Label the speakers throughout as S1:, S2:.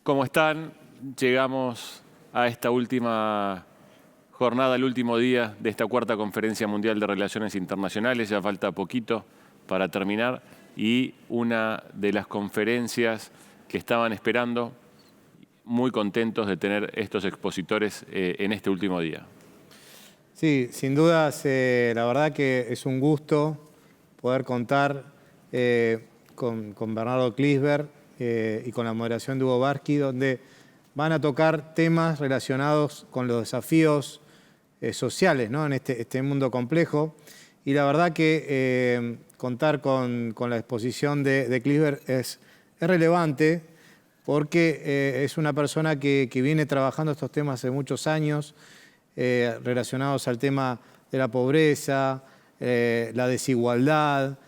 S1: ¿Cómo están? Llegamos a esta última jornada, el último día de esta cuarta Conferencia Mundial de Relaciones Internacionales. Ya falta poquito para terminar y una de las conferencias que estaban esperando, muy contentos de tener estos expositores en este último día.
S2: Sí, sin dudas, la verdad que es un gusto poder contar con Bernardo Klinsberg y con la moderación de Hugo Barsky, donde van a tocar temas relacionados con los desafíos sociales, ¿no? En este mundo complejo. Y la verdad que contar con la exposición de Klinsberg es relevante porque es una persona que viene trabajando estos temas hace muchos años, relacionados al tema de la pobreza, la desigualdad,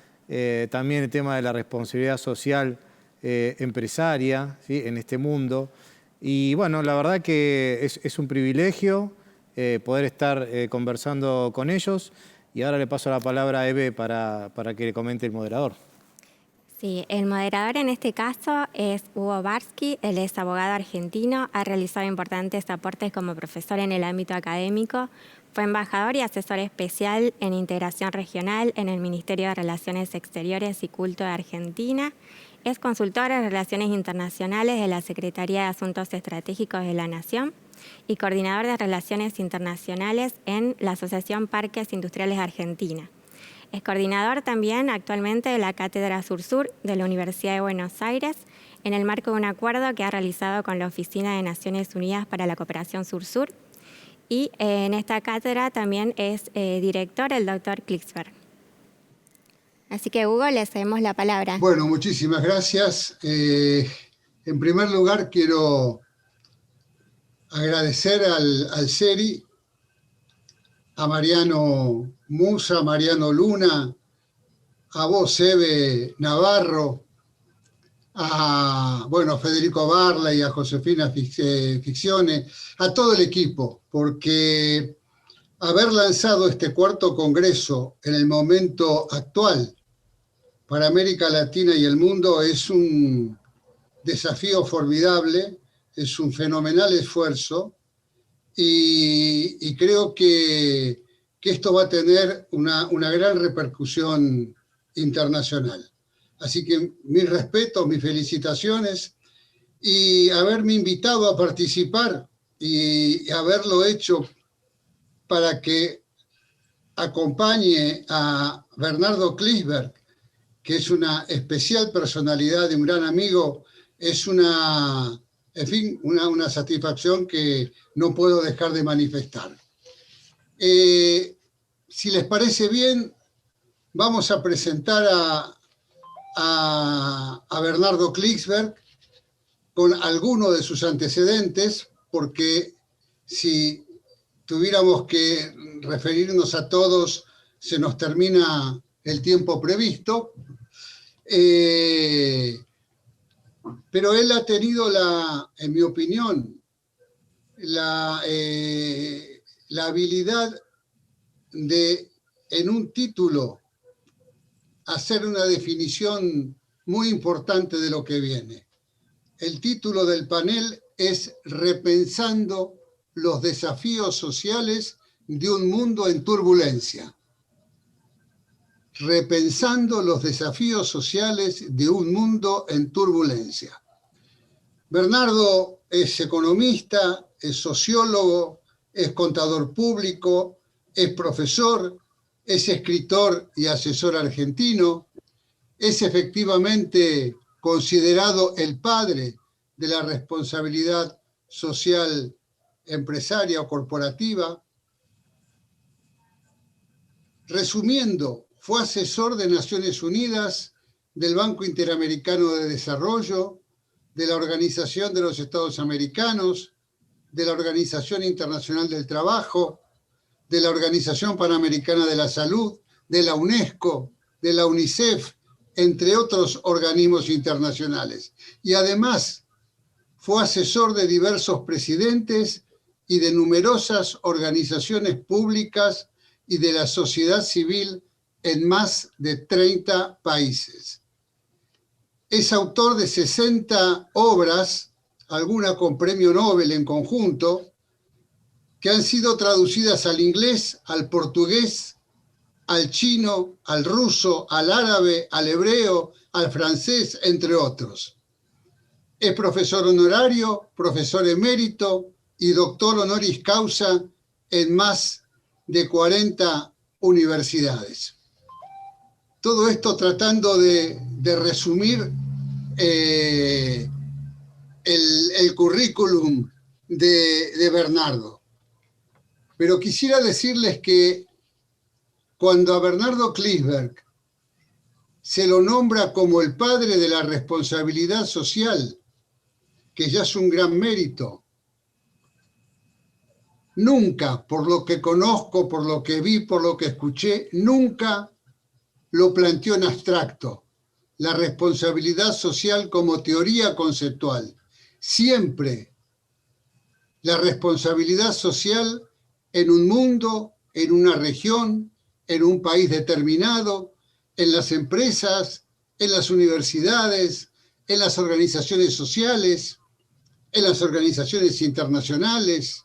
S2: también el tema de la responsabilidad social empresaria, ¿sí?, en este mundo. Y bueno, la verdad que es un privilegio poder estar conversando con ellos. Y ahora le paso la palabra a Eve para que le comente el moderador.
S3: Sí, el moderador en este caso es Hugo Barsky. Él es abogado argentino, ha realizado importantes aportes como profesor en el ámbito académico, fue embajador y asesor especial en integración regional en el Ministerio de Relaciones Exteriores y Culto de Argentina, es consultor en relaciones internacionales de la Secretaría de Asuntos Estratégicos de la Nación y coordinador de relaciones internacionales en la Asociación Parques Industriales Argentina. Es coordinador también actualmente de la Cátedra Sur-Sur de la Universidad de Buenos Aires en el marco de un acuerdo que ha realizado con la Oficina de Naciones Unidas para la Cooperación Sur-Sur. Y en esta cátedra también es director el doctor Klinsberg. Así que, Hugo, le cedemos la palabra.
S4: Bueno, muchísimas gracias. En primer lugar, quiero agradecer al CERI, a Mariano Musa, a Mariano Luna, a vos, Eve Navarro, a Federico Barley, a Josefina Ficcione, a todo el equipo, porque haber lanzado este cuarto congreso en el momento actual para América Latina y el mundo es un desafío formidable, es un fenomenal esfuerzo y creo que esto va a tener una gran repercusión internacional. Así que mis respetos, mis felicitaciones y haberme invitado a participar y haberlo hecho para que acompañe a Bernardo Klinsberg, que es una especial personalidad y un gran amigo, es una satisfacción que no puedo dejar de manifestar. Si les parece bien, vamos a presentar a Bernardo Klinsberg con alguno de sus antecedentes, porque si tuviéramos que referirnos a todos, se nos termina el tiempo previsto. Pero él ha tenido, en mi opinión, la habilidad de, en un título, hacer una definición muy importante de lo que viene. El título del panel es Repensando los desafíos sociales de un mundo en turbulencia. Repensando los desafíos sociales de un mundo en turbulencia. Bernardo es economista, es sociólogo, es contador público, es profesor, es escritor y asesor argentino, es efectivamente considerado el padre de la responsabilidad social empresaria o corporativa. Resumiendo, fue asesor de Naciones Unidas, del Banco Interamericano de Desarrollo, de la Organización de los Estados Americanos, de la Organización Internacional del Trabajo, de la Organización Panamericana de la Salud, de la UNESCO, de la UNICEF, entre otros organismos internacionales. Y además fue asesor de diversos presidentes y de numerosas organizaciones públicas y de la sociedad civil en más de 30 países. Es autor de 60 obras alguna con premio Nobel en conjunto, que han sido traducidas al inglés, al portugués, al chino, al ruso, al árabe, al hebreo, al francés, entre otros. Es profesor honorario, profesor emérito y doctor honoris causa en más de 40 universidades. Todo esto tratando de resumir el currículum de Bernardo. Pero quisiera decirles que cuando a Bernardo Klinsberg se lo nombra como el padre de la responsabilidad social, que ya es un gran mérito, nunca, por lo que conozco, por lo que vi, por lo que escuché, nunca lo planteó en abstracto, la responsabilidad social como teoría conceptual. Siempre la responsabilidad social en un mundo, en una región, en un país determinado, en las empresas, en las universidades, en las organizaciones sociales, en las organizaciones internacionales,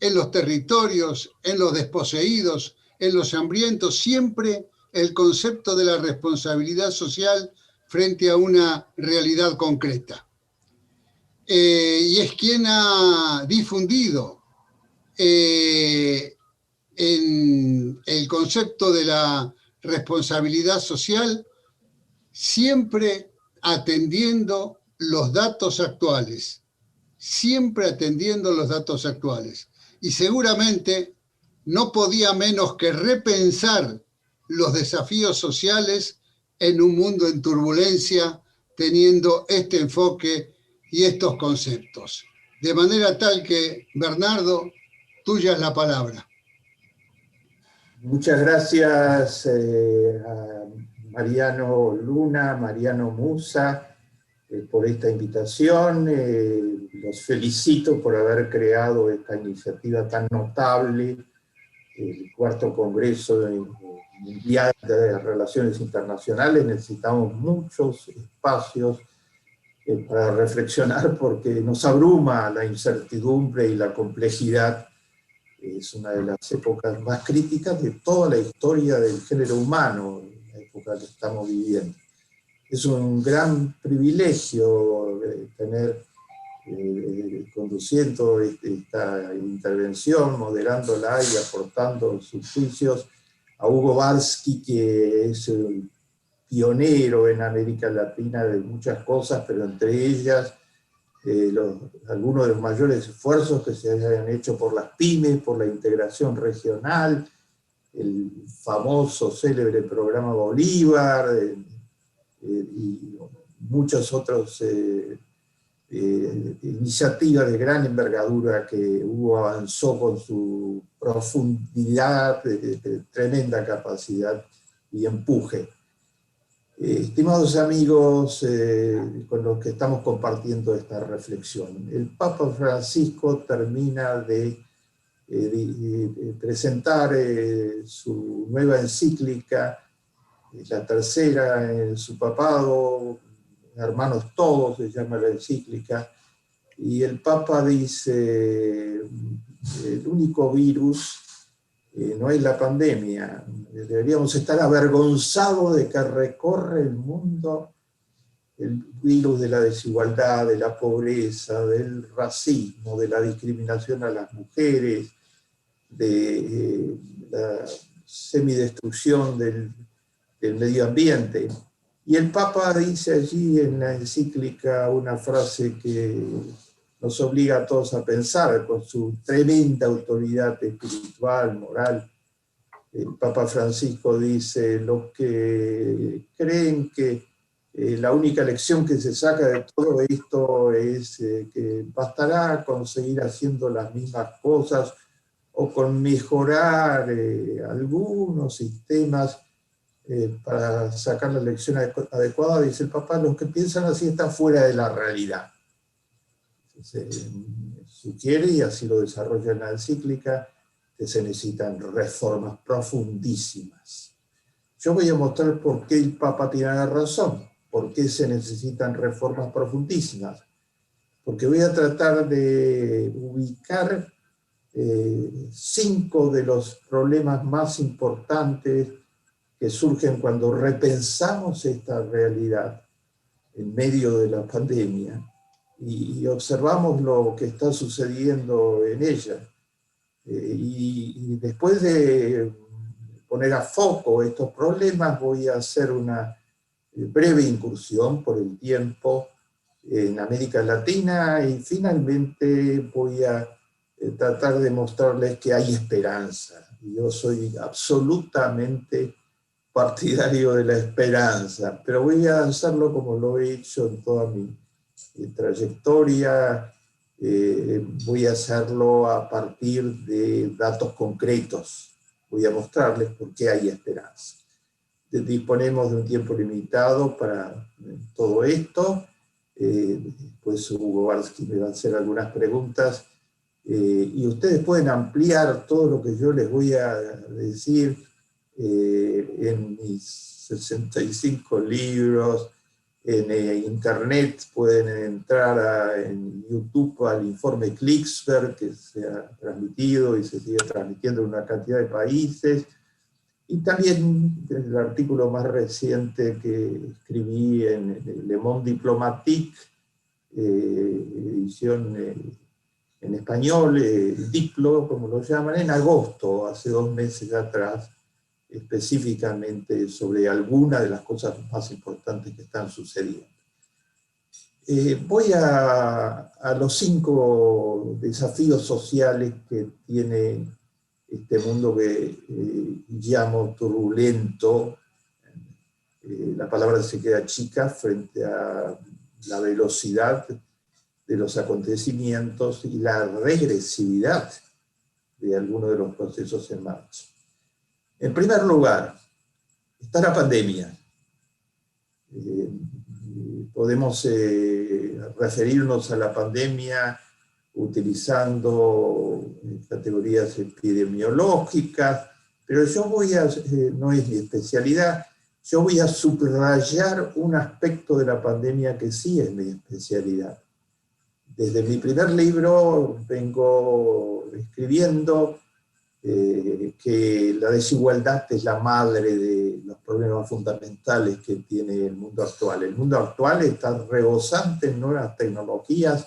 S4: en los territorios, en los desposeídos, en los hambrientos, siempre el concepto de la responsabilidad social frente a una realidad concreta. Y es quien ha difundido en el concepto de la responsabilidad social, siempre atendiendo los datos actuales, siempre atendiendo los datos actuales. Y seguramente no podía menos que repensar los desafíos sociales en un mundo en turbulencia, teniendo este enfoque y estos conceptos. De manera tal que, Bernardo, tuya es la palabra.
S5: Muchas gracias a Mariano Luna, Mariano Musa, por esta invitación. Los felicito por haber creado esta iniciativa tan notable, el cuarto Congreso Mundial de Relaciones Internacionales. Necesitamos muchos espacios para reflexionar porque nos abruma la incertidumbre y la complejidad. Es una de las épocas más críticas de toda la historia del género humano, la época que estamos viviendo. Es un gran privilegio tener conduciendo esta intervención, moderándola y aportando sus juicios a Hugo Barsky, que es el pionero en América Latina de muchas cosas, pero entre ellas algunos de los mayores esfuerzos que se hayan hecho por las pymes, por la integración regional, el famoso, célebre programa Bolívar, y muchas otras iniciativas de gran envergadura que Hugo avanzó con su profundidad, tremenda capacidad y empuje. Estimados amigos con los que estamos compartiendo esta reflexión, el Papa Francisco termina de presentar su nueva encíclica, la tercera en su papado, Hermanos Todos se llama la encíclica, y el Papa dice, el único virus no es la pandemia, deberíamos estar avergonzados de que recorre el mundo el virus de la desigualdad, de la pobreza, del racismo, de la discriminación a las mujeres, de la semidestrucción del medio ambiente. Y el Papa dice allí en la encíclica una frase que nos obliga a todos a pensar con su tremenda autoridad espiritual, moral. El Papa Francisco dice, los que creen que la única lección que se saca de todo esto es que bastará con seguir haciendo las mismas cosas o con mejorar algunos sistemas para sacar la lección adecuada, dice el Papa, los que piensan así están fuera de la realidad. Se sugiere, y así lo desarrolla en la encíclica, que se necesitan reformas profundísimas. Yo voy a mostrar por qué el Papa tiene razón, por qué se necesitan reformas profundísimas. porque voy a tratar de ubicar 5 de los problemas más importantes que surgen cuando repensamos esta realidad en medio de la pandemia y observamos lo que está sucediendo en ella. Y después de poner a foco estos problemas, voy a hacer una breve incursión por el tiempo en América Latina y finalmente voy a tratar de mostrarles que hay esperanza. Yo soy absolutamente partidario de la esperanza, pero voy a hacerlo como lo he hecho en toda mi trayectoria. Voy a hacerlo a partir de datos concretos. Voy a mostrarles por qué hay esperanza. Disponemos de un tiempo limitado para todo esto. Después Hugo Barsky me va a hacer algunas preguntas. Y ustedes pueden ampliar todo lo que yo les voy a decir en mis 65 libros, en internet pueden entrar en YouTube al informe Klicksberg, que se ha transmitido y se sigue transmitiendo en una cantidad de países, y también el artículo más reciente que escribí en Le Monde Diplomatique, edición en español, Diplo, como lo llaman, en agosto, hace 2 meses atrás, específicamente sobre algunas de las cosas más importantes que están sucediendo. Voy a los 5 desafíos sociales que tiene este mundo que llamo turbulento. La palabra se queda chica frente a la velocidad de los acontecimientos y la regresividad de algunos de los procesos en marcha. En primer lugar, está la pandemia. Podemos referirnos a la pandemia utilizando categorías epidemiológicas, pero yo voy a, no es mi especialidad, yo voy a subrayar un aspecto de la pandemia que sí es mi especialidad. Desde mi primer libro vengo escribiendo que la desigualdad es la madre de los problemas fundamentales que tiene el mundo actual. El mundo actual está rebosante en nuevas tecnologías,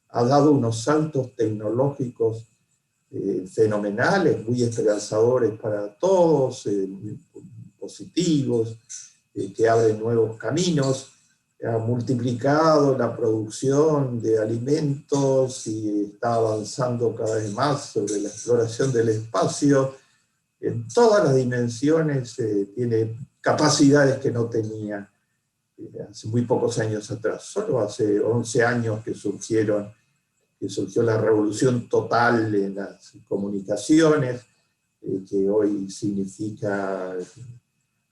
S5: ha dado unos saltos tecnológicos fenomenales, muy esperanzadores para todos, muy positivos, que abren nuevos caminos, ha multiplicado la producción de alimentos y está avanzando cada vez más sobre la exploración del espacio. En todas las dimensiones tiene capacidades que no tenía hace muy pocos años atrás. Solo hace 11 años que surgió la revolución total en las comunicaciones, que hoy significa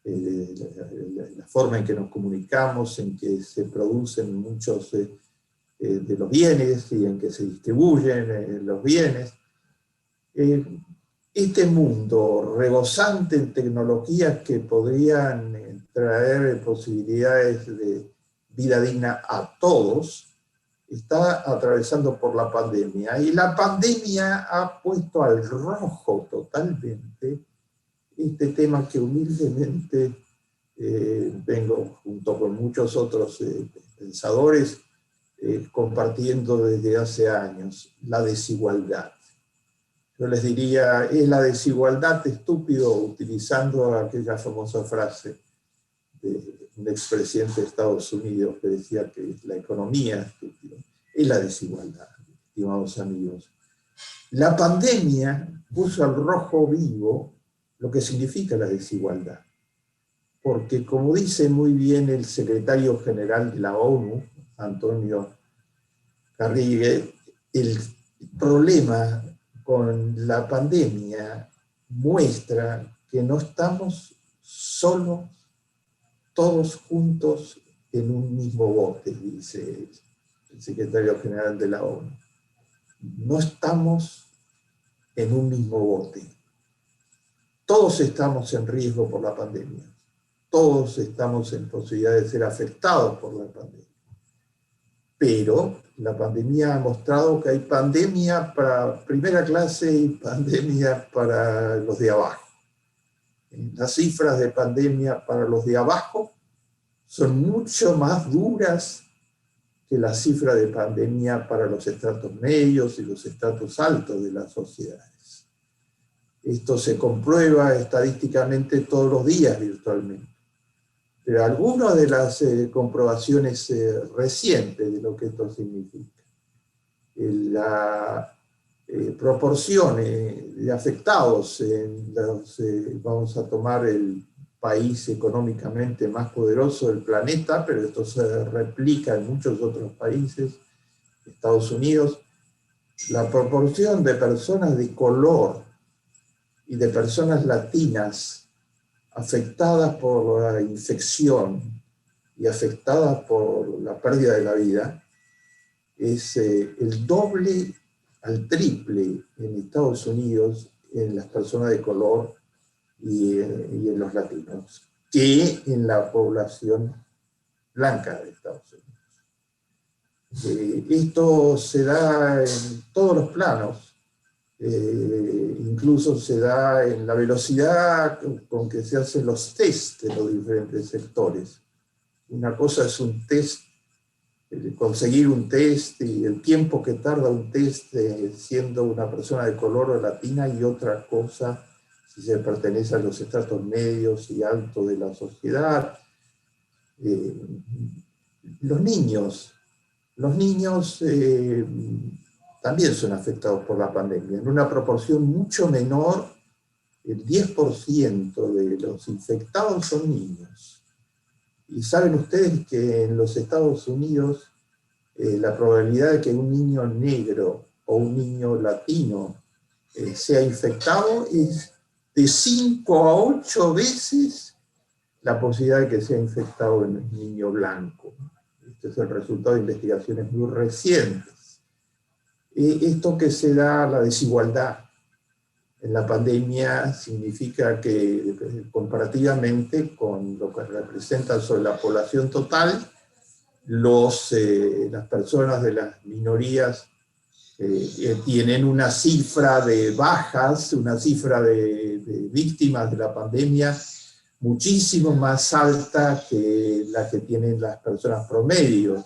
S5: la forma en que nos comunicamos, en que se producen muchos de los bienes y en que se distribuyen los bienes. Este mundo rebosante en tecnologías que podrían traer posibilidades de vida digna a todos, está atravesando por la pandemia. Y la pandemia ha puesto al rojo totalmente este tema que humildemente vengo junto con muchos otros pensadores compartiendo desde hace años, la desigualdad. Yo les diría, es la desigualdad, estúpido, utilizando aquella famosa frase de un expresidente de Estados Unidos que decía que la economía estúpida, es la desigualdad, estimados amigos. La pandemia puso al rojo vivo lo que significa la desigualdad. Porque, como dice muy bien el secretario general de la ONU, Antonio Carrigue, el problema con la pandemia muestra que no estamos solos, todos juntos en un mismo bote, dice el secretario general de la ONU. No estamos en un mismo bote. Todos estamos en riesgo por la pandemia. Todos estamos en posibilidad de ser afectados por la pandemia. pero la pandemia ha mostrado que hay pandemia para primera clase y pandemia para los de abajo. Las cifras de pandemia para los de abajo son mucho más duras que la cifra de pandemia para los estratos medios y los estratos altos de las sociedades. Esto se comprueba estadísticamente todos los días virtualmente. Pero algunas de las comprobaciones recientes de lo que esto significa. La proporción de afectados en los, vamos a tomar el país económicamente más poderoso del planeta, pero esto se replica en muchos otros países, Estados Unidos, la proporción de personas de color y de personas latinas afectadas por la infección y afectadas por la pérdida de la vida, es el doble al triple en Estados Unidos en las personas de color y en los latinos, que en la población blanca de Estados Unidos. Esto se da en todos los planos. Incluso se da en la velocidad con que se hacen los test de los diferentes sectores. Una cosa es un test, conseguir un test y el tiempo que tarda un test siendo una persona de color o latina, y otra cosa si se pertenece a los estratos medios y altos de la sociedad. Los niños también son afectados por la pandemia, en una proporción mucho menor. El 10% de los infectados son niños. Y saben ustedes que en los Estados Unidos la probabilidad de que un niño negro o un niño latino sea infectado es de 5 a 8 veces la posibilidad de que sea infectado en un niño blanco. Este es el resultado de investigaciones muy recientes. Esto que se da, la desigualdad en la pandemia, significa que comparativamente con lo que representa sobre la población total, las personas de las minorías tienen una cifra de bajas, una cifra de víctimas de la pandemia muchísimo más alta que la que tienen las personas promedio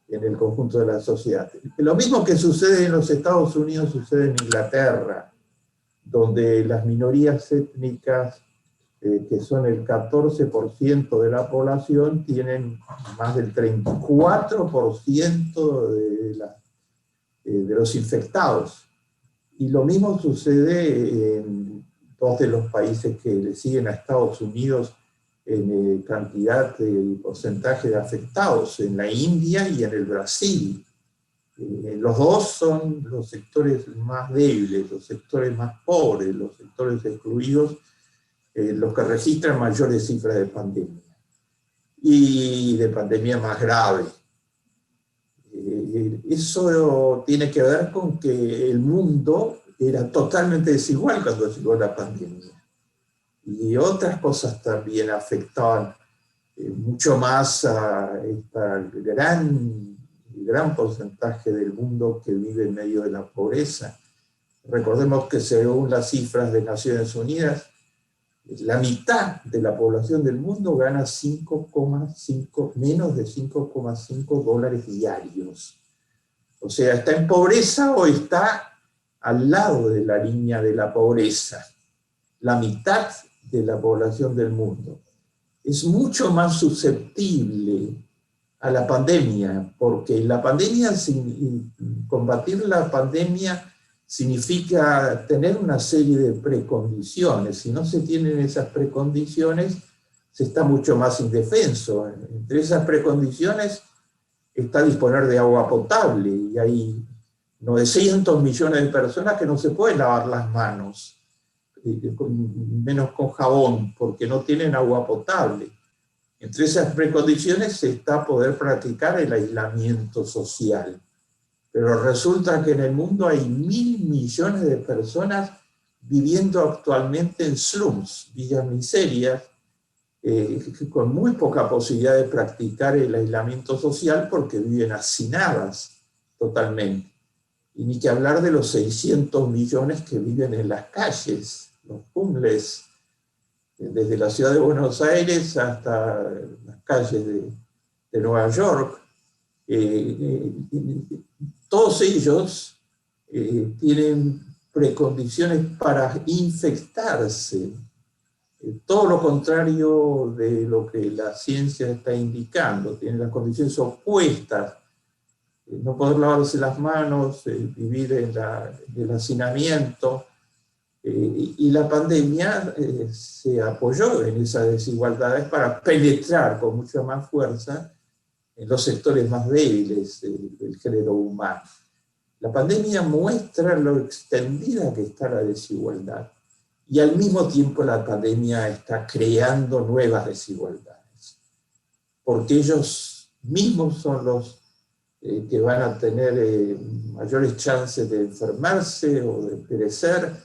S5: en el conjunto de la sociedad. Lo mismo que sucede en los Estados Unidos sucede en Inglaterra, donde las minorías étnicas, que son el 14% de la población, tienen más del 34% de los infectados. Y lo mismo sucede en dos de los países que le siguen a Estados Unidos en cantidad y porcentaje de afectados, en la India y en el Brasil. Los dos son los sectores más débiles, los sectores más pobres, los sectores excluidos, los que registran mayores cifras de pandemia, y de pandemia más grave. Eso tiene que ver con que el mundo era totalmente desigual cuando llegó la pandemia. Y otras cosas también afectaban mucho más a este gran porcentaje del mundo que vive en medio de la pobreza. Recordemos que según las cifras de Naciones Unidas, la mitad de la población del mundo gana menos de 5,5 dólares diarios. O sea, está en pobreza o está al lado de la línea de la pobreza. La mitad de la población del mundo es mucho más susceptible a la pandemia, porque combatir la pandemia significa tener una serie de precondiciones. Si no se tienen esas precondiciones, se está mucho más indefenso. Entre esas precondiciones está disponer de agua potable, y hay 900 millones de personas que no se pueden lavar las manos, menos con jabón, porque no tienen agua potable. Entre esas precondiciones está poder practicar el aislamiento social. Pero resulta que en el mundo hay 1.000 millones de personas viviendo actualmente en slums, villas miserias, con muy poca posibilidad de practicar el aislamiento social porque viven hacinadas totalmente. Y ni que hablar de los 600 millones que viven en las calles, los homeless, desde la ciudad de Buenos Aires hasta las calles de Nueva York. Todos ellos tienen precondiciones para infectarse. Todo lo contrario de lo que la ciencia está indicando, tienen las condiciones opuestas. No poder lavarse las manos, vivir en el hacinamiento. Y la pandemia se apoyó en esas desigualdades para penetrar con mucha más fuerza en los sectores más débiles del género humano. La pandemia muestra lo extendida que está la desigualdad y al mismo tiempo la pandemia está creando nuevas desigualdades, porque ellos mismos son los que van a tener mayores chances de enfermarse o de perecer,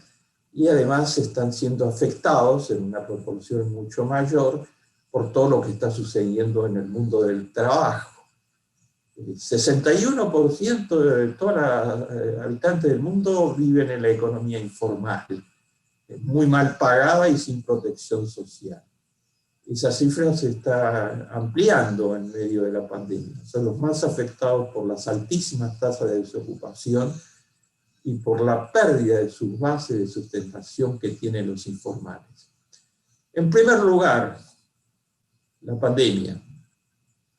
S5: y además están siendo afectados en una proporción mucho mayor por todo lo que está sucediendo en el mundo del trabajo. El 61% de todos los habitantes del mundo viven en la economía informal, muy mal pagada y sin protección social. Esa cifra se está ampliando en medio de la pandemia. Son los más afectados por las altísimas tasas de desocupación y por la pérdida de sus bases de sustentación que tienen los informales. En primer lugar, la pandemia.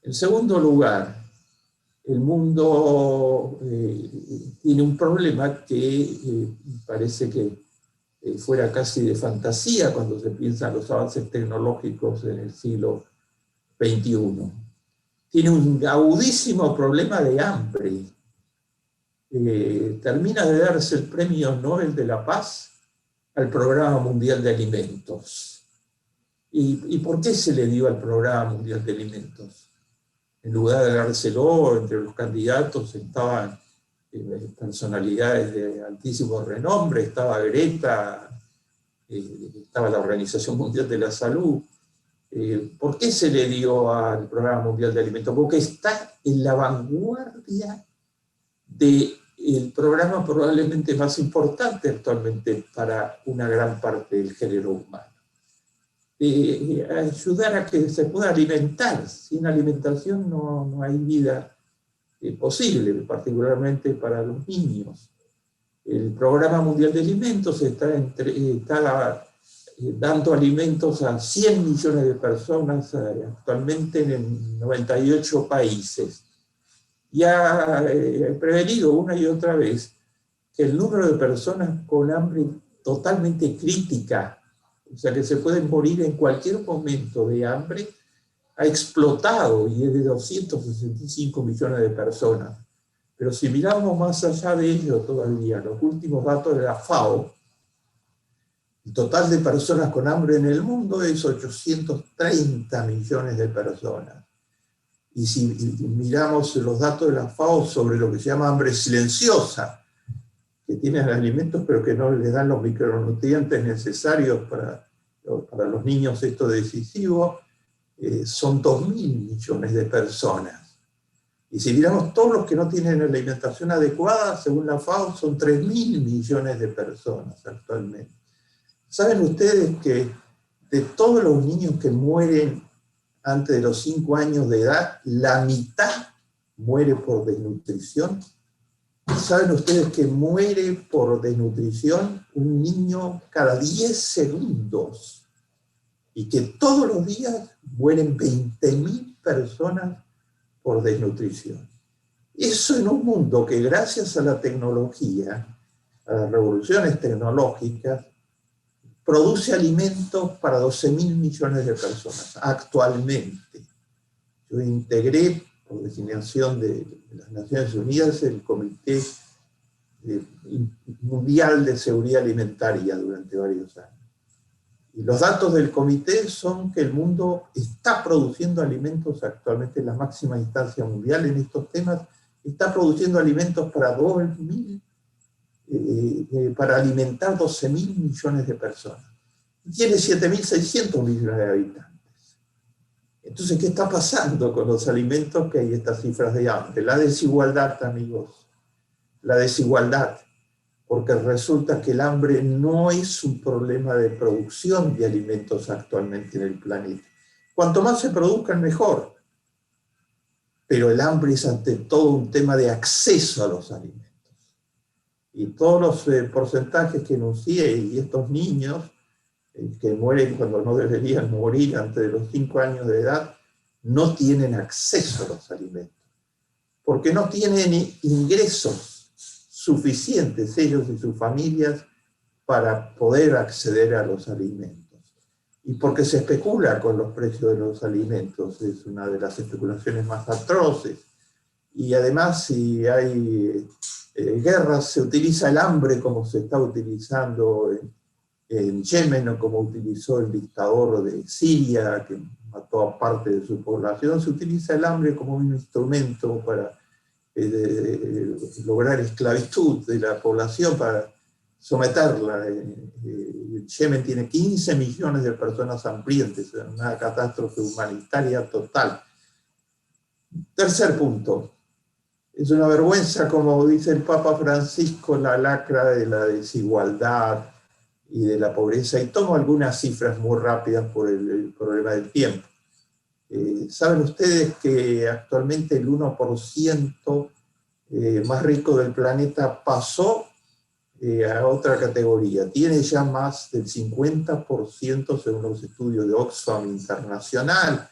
S5: En segundo lugar, el mundo tiene un problema que parece que fuera casi de fantasía cuando se piensa en los avances tecnológicos en el siglo XXI. Tiene un agudísimo problema de hambre. Termina de darse el Premio Nobel de la Paz al Programa Mundial de Alimentos. ¿Y por qué se le dio al Programa Mundial de Alimentos? En lugar de dárselo, entre los candidatos estaban personalidades de altísimo renombre, estaba Greta, estaba la Organización Mundial de la Salud. ¿Por qué se le dio al Programa Mundial de Alimentos? Porque está en la vanguardia del programa probablemente más importante actualmente para una gran parte del género humano. Ayudar a que se pueda alimentar. Sin alimentación no hay vida posible, particularmente para los niños. El Programa Mundial de Alimentos está dando alimentos a 100 millones de personas actualmente en 98 países. Y ha prevenido una y otra vez que el número de personas con hambre totalmente crítica, o sea que se pueden morir en cualquier momento de hambre, ha explotado y es de 265 millones de personas. Pero si miramos más allá de ello todavía, los últimos datos de la FAO, el total de personas con hambre en el mundo es 830 millones de personas. Y si miramos los datos de la FAO sobre lo que se llama hambre silenciosa, que tienen alimentos pero que no les dan los micronutrientes necesarios para los niños, esto es decisivo, son 2.000 millones de personas. Y si miramos todos los que no tienen alimentación adecuada, según la FAO, son 3.000 millones de personas actualmente. ¿Saben ustedes que de todos los niños que mueren antes de los 5 años de edad, la mitad muere por desnutrición? ¿Saben ustedes que muere por desnutrición un niño cada 10 segundos? Y que todos los días mueren 20.000 personas por desnutrición. Eso en un mundo que gracias a la tecnología, a las revoluciones tecnológicas, produce alimentos para 12.000 millones de personas actualmente. Yo integré, por designación de las Naciones Unidas, el Comité Mundial de Seguridad Alimentaria durante varios años. Y los datos del comité son que el mundo está produciendo alimentos actualmente en la máxima instancia mundial en estos temas, está produciendo alimentos para para alimentar 12.000 millones de personas. Y tiene 7.600 millones de habitantes. Entonces, ¿qué está pasando con los alimentos? Que hay estas cifras de hambre. La desigualdad, amigos, la desigualdad, porque resulta que el hambre no es un problema de producción de alimentos actualmente en el planeta. Cuanto más se produzcan, mejor. Pero el hambre es ante todo un tema de acceso a los alimentos. Y todos los porcentajes que enuncié, y estos niños que mueren cuando no deberían morir antes de los 5 años de edad, no tienen acceso a los alimentos, porque no tienen ingresos suficientes ellos y sus familias para poder acceder a los alimentos. Y porque se especula con los precios de los alimentos, es una de las especulaciones más atroces. Y además, si hay guerras, se utiliza el hambre como se está utilizando en Yemen, o como utilizó el dictador de Siria, que mató a parte de su población. Se utiliza el hambre como un instrumento para lograr esclavitud de la población, para someterla. Yemen tiene 15 millones de personas hambrientas, una catástrofe humanitaria total. Tercer punto. Es una vergüenza, como dice el Papa Francisco, la lacra de la desigualdad y de la pobreza. Y tomo algunas cifras muy rápidas por el problema del tiempo. ¿Saben ustedes que actualmente el 1% más rico del planeta pasó a otra categoría? Tiene ya más del 50%, según los estudios de Oxfam Internacional,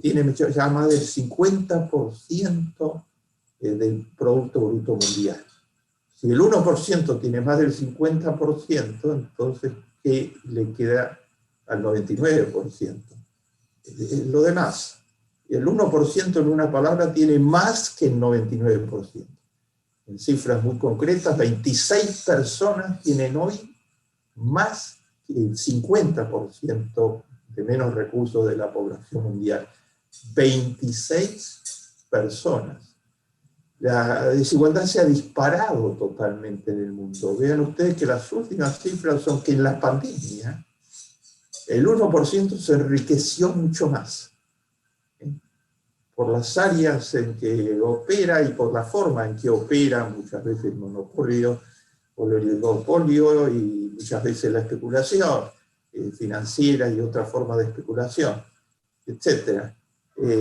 S5: tiene ya más del 50% del Producto Bruto Mundial. Si el 1% tiene más del 50%, entonces, ¿qué le queda al 99%? Lo demás. El 1%, en una palabra, tiene más que el 99%. En cifras muy concretas, 26 personas tienen hoy más que el 50% de menos recursos de la población mundial. 26 personas. La desigualdad se ha disparado totalmente en el mundo. Vean ustedes que las últimas cifras son que en la pandemia el 1% se enriqueció mucho más, por las áreas en que opera y por la forma en que opera, muchas veces monopolio o el oligopolio, y muchas veces la especulación financiera y otra forma de especulación, etc.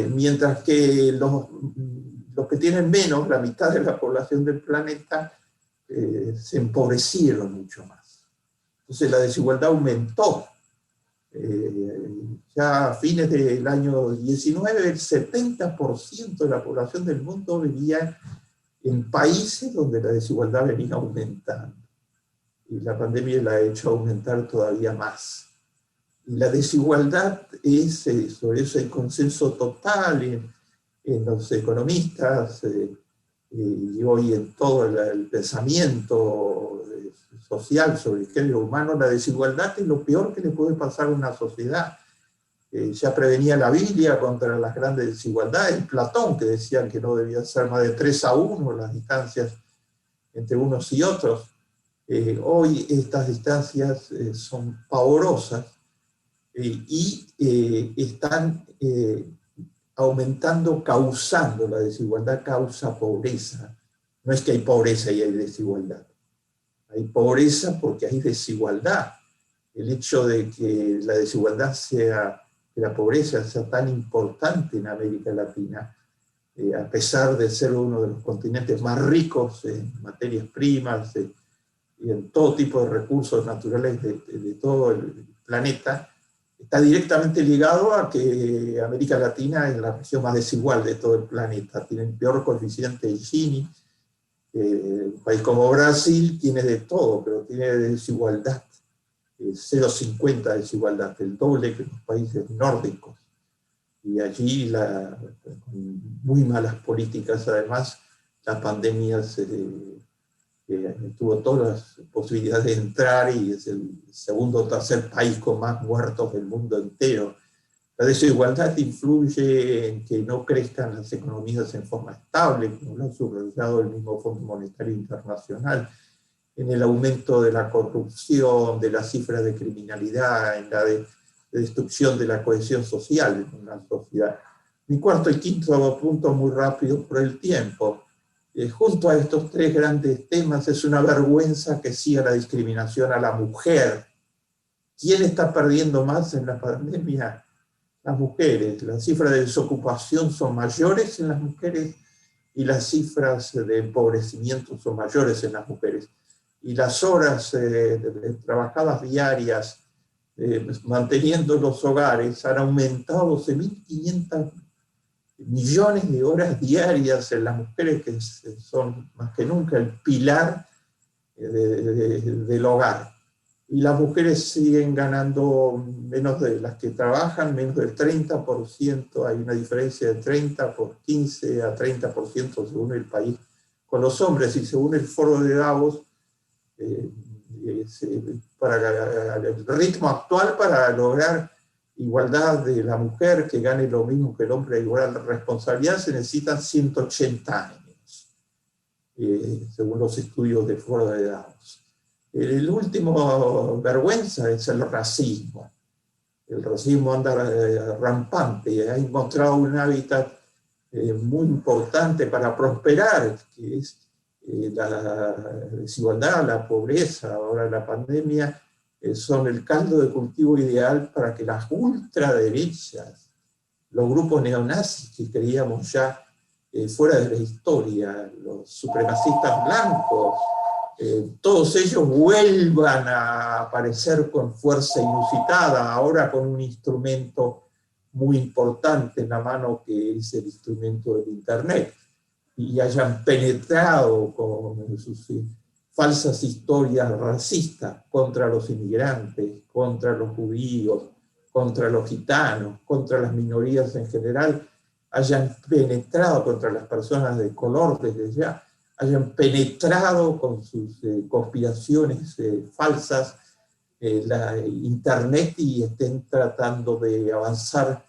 S5: Mientras que los que tienen menos, la mitad de la población del planeta, se empobrecieron mucho más. Entonces la desigualdad aumentó. Ya a fines del año 19, el 70% de la población del mundo vivía en países donde la desigualdad venía aumentando. Y la pandemia la ha hecho aumentar todavía más. Y la desigualdad es eso, hay consenso total en los economistas y hoy en todo el pensamiento social sobre el género humano. La desigualdad es lo peor que le puede pasar a una sociedad. Ya prevenía la Biblia contra las grandes desigualdades. Platón, que decía que no debía ser más de 3-1 las distancias entre unos y otros. Hoy estas distancias son pavorosas y están aumentando, causando. La desigualdad causa pobreza. No es que hay pobreza y hay desigualdad. Hay pobreza porque hay desigualdad. El hecho de que la desigualdad sea, que la pobreza sea tan importante en América Latina, a pesar de ser uno de los continentes más ricos en materias primas y en todo tipo de recursos naturales de todo el planeta, está directamente ligado a que América Latina es la región más desigual de todo el planeta. Tiene el peor coeficiente de Gini. Un país como Brasil tiene de todo, pero tiene desigualdad, 0,50 de desigualdad, el doble que los países nórdicos. Y allí, con muy malas políticas, además, la pandemia tuvo todas las posibilidades de entrar y es el segundo o tercer país con más muertos del mundo entero. La desigualdad influye en que no crezcan las economías en forma estable, como lo ha subrayado el mismo Fondo Monetario Internacional, en el aumento de la corrupción, de las cifras de criminalidad, en la de destrucción de la cohesión social en una sociedad. Mi cuarto y quinto punto, muy rápido por el tiempo. Junto a estos tres grandes temas, es una vergüenza que siga la discriminación a la mujer. ¿Quién está perdiendo más en la pandemia? Las mujeres. Las cifras de desocupación son mayores en las mujeres y las cifras de empobrecimiento son mayores en las mujeres. Y las horas trabajadas diarias manteniendo los hogares han aumentado 12.500 millones de horas diarias en las mujeres, que son más que nunca el pilar del hogar. Y las mujeres siguen ganando menos de las que trabajan, menos del 30%, hay una diferencia de 15 a 30% según el país con los hombres, y según el foro de Davos, para el ritmo actual, para lograr igualdad de la mujer, que gane lo mismo que el hombre, igual responsabilidad, se necesitan 180 años, según los estudios del foro de Davos. El último vergüenza es el racismo. El racismo anda rampante, ha encontrado un hábitat muy importante para prosperar, que es la desigualdad, la pobreza, ahora la pandemia, son el caldo de cultivo ideal para que las ultraderechas, los grupos neonazis que creíamos ya fuera de la historia, los supremacistas blancos, todos ellos vuelvan a aparecer con fuerza inusitada, ahora con un instrumento muy importante en la mano, que es el instrumento del Internet, y hayan penetrado con sus falsas historias racistas contra los inmigrantes, contra los judíos, contra los gitanos, contra las minorías en general, hayan penetrado contra las personas de color desde ya, hayan penetrado con sus conspiraciones falsas la Internet y estén tratando de avanzar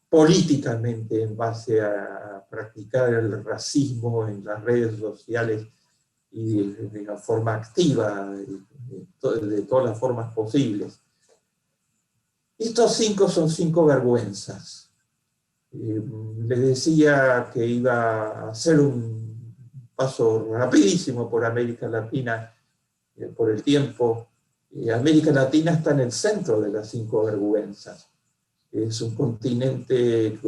S5: políticamente en base a practicar el racismo en las redes sociales y de una forma activa, de todas las formas posibles. Estos 5 son 5 vergüenzas. Les decía que iba a hacer un paso rapidísimo por América Latina, por el tiempo. América Latina está en el centro de las 5 vergüenzas. Es un continente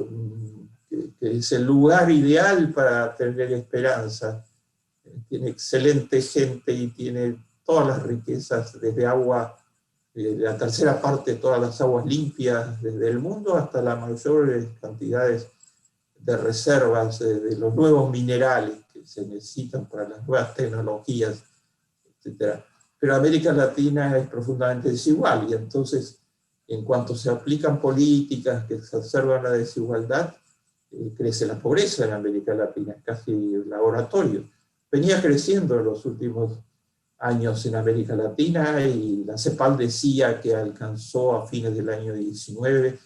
S5: que es el lugar ideal para tener esperanza. Tiene excelente gente y tiene todas las riquezas, desde agua, la tercera parte de todas las aguas limpias desde el mundo, hasta las mayores cantidades de reservas de los nuevos minerales que se necesitan para las nuevas tecnologías, etc. Pero América Latina es profundamente desigual, y entonces, en cuanto se aplican políticas que exacerban la desigualdad, crece la pobreza en América Latina, es casi un laboratorio. Venía creciendo en los últimos años en América Latina, y la CEPAL decía que alcanzó a fines del año 19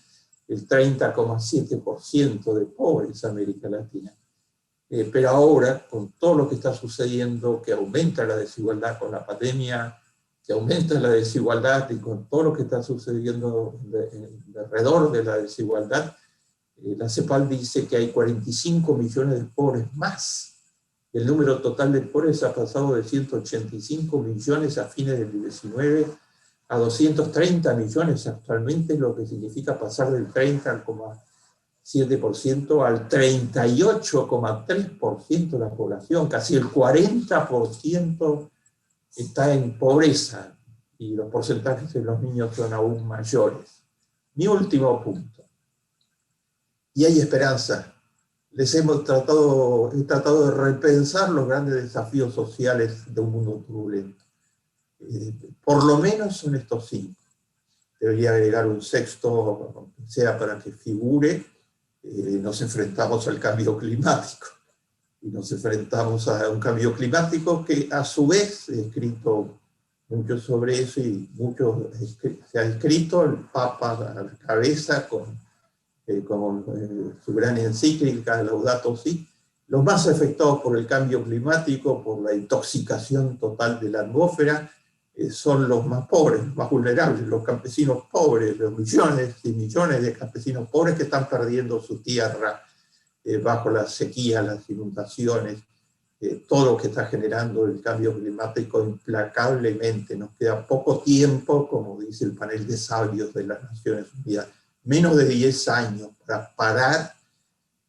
S5: el 30,7% de pobres en América Latina. Pero ahora, con todo lo que está sucediendo, que aumenta la desigualdad con la pandemia, que aumenta la desigualdad, y con todo lo que está sucediendo alrededor de la desigualdad, la CEPAL dice que hay 45 millones de pobres más. El número total de pobres ha pasado de 185 millones a fines del 19 a 230 millones actualmente, lo que significa pasar del 30,7% al 38,3% de la población. Casi el 40% está en pobreza, y los porcentajes de los niños son aún mayores. Mi último punto. Y hay esperanza. He tratado de repensar los grandes desafíos sociales de un mundo turbulento. Por lo menos son estos 5. Debería agregar un sexto, sea para que figure. Nos enfrentamos al cambio climático. Y nos enfrentamos a un cambio climático que, a su vez, he escrito mucho sobre eso, y mucho se ha escrito, el Papa a la cabeza con su gran encíclica Laudato Si, los más afectados por el cambio climático, por la intoxicación total de la atmósfera, son los más pobres, los más vulnerables, los campesinos pobres, los millones y millones de campesinos pobres que están perdiendo su tierra bajo la sequía, las inundaciones, todo lo que está generando el cambio climático implacablemente. Nos queda poco tiempo, como dice el panel de sabios de las Naciones Unidas, menos de 10 años para parar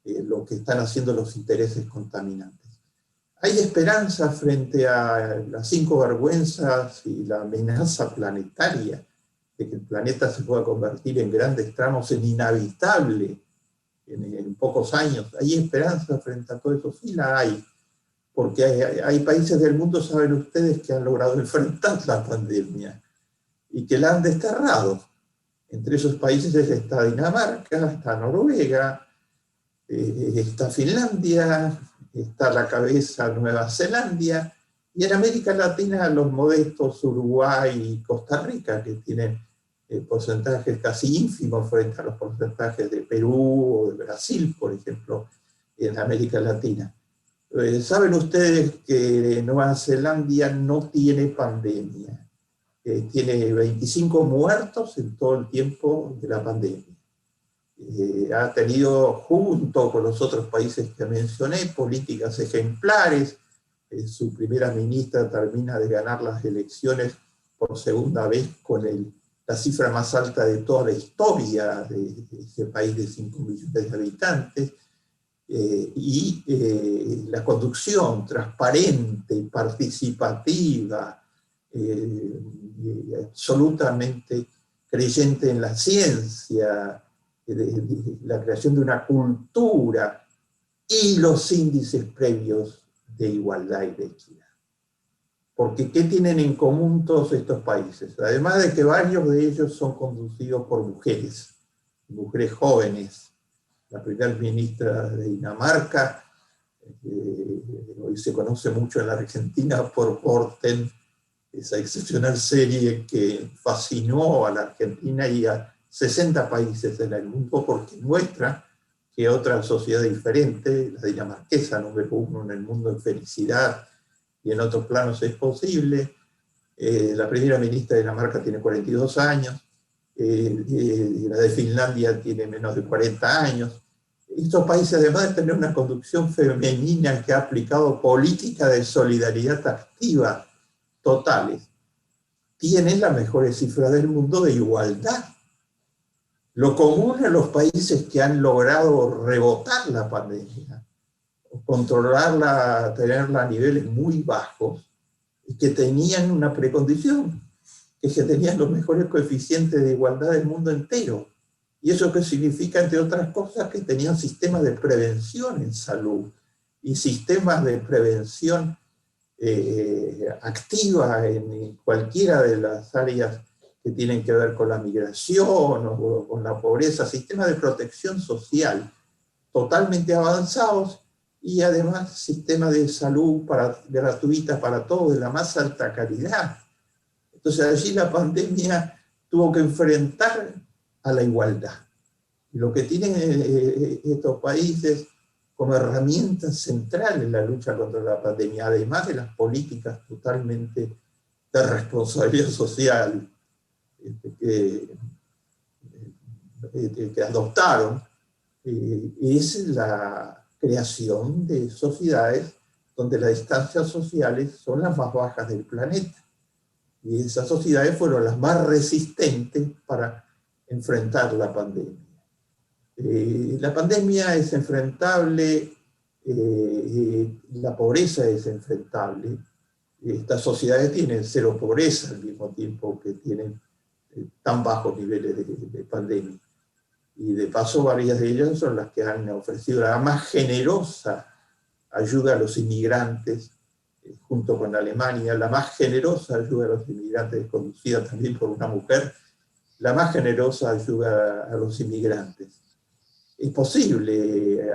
S5: lo que están haciendo los intereses contaminantes. ¿Hay esperanza frente a las 5 vergüenzas y la amenaza planetaria de que el planeta se pueda convertir en grandes tramos en inhabitable en pocos años? ¿Hay esperanza frente a todo eso? Sí la hay, porque hay países del mundo, saben ustedes, que han logrado enfrentar la pandemia y que la han desterrado. Entre esos países está Dinamarca, está Noruega, está Finlandia, está a la cabeza Nueva Zelanda, y en América Latina los modestos Uruguay y Costa Rica, que tienen porcentajes casi ínfimos frente a los porcentajes de Perú o de Brasil, por ejemplo, en América Latina. Saben ustedes que Nueva Zelanda no tiene pandemia, tiene 25 muertos en todo el tiempo de la pandemia. Ha tenido, junto con los otros países que mencioné, políticas ejemplares. Su primera ministra termina de ganar las elecciones por segunda vez con la cifra más alta de toda la historia de ese país de 5 millones de habitantes. Y la conducción transparente, participativa, absolutamente creyente en la ciencia, la creación de una cultura y los índices previos de igualdad y de equidad. Porque ¿qué tienen en común todos estos países? Además de que varios de ellos son conducidos por mujeres jóvenes. La primera ministra de Dinamarca, hoy se conoce mucho en la Argentina por Porten, esa excepcional serie que fascinó a la Argentina y a 60 países en el mundo, porque muestra que otra sociedad diferente, la dinamarquesa, número 1 en el mundo en felicidad y en otros planos es posible. La primera ministra de Dinamarca tiene 42 años, la de Finlandia tiene menos de 40 años. Estos países, además de tener una conducción femenina que ha aplicado política de solidaridad activa totales, tienen las mejores cifras del mundo de igualdad. Lo común en los países que han logrado rebotar la pandemia, controlarla, tenerla a niveles muy bajos, es que tenían una precondición, que es que tenían los mejores coeficientes de igualdad del mundo entero. ¿Y eso qué significa? Entre otras cosas, que tenían sistemas de prevención en salud y sistemas de prevención activa en cualquiera de las áreas que tienen que ver con la migración o con la pobreza, sistemas de protección social totalmente avanzados y además sistemas de salud gratuita para todos de la más alta calidad. Entonces allí la pandemia tuvo que enfrentar a la igualdad. Y lo que tienen estos países como herramienta central en la lucha contra la pandemia, además de las políticas totalmente de responsabilidad social que adoptaron, es la creación de sociedades donde las distancias sociales son las más bajas del planeta. Y esas sociedades fueron las más resistentes para enfrentar la pandemia. La pandemia es enfrentable, la pobreza es enfrentable. Estas sociedades tienen cero pobreza al mismo tiempo que tienen tan bajos niveles de pandemia. Y de paso varias de ellas son las que han ofrecido la más generosa ayuda a los inmigrantes, junto con Alemania, la más generosa ayuda a los inmigrantes, conducida también por una mujer, la más generosa ayuda a los inmigrantes. Es posible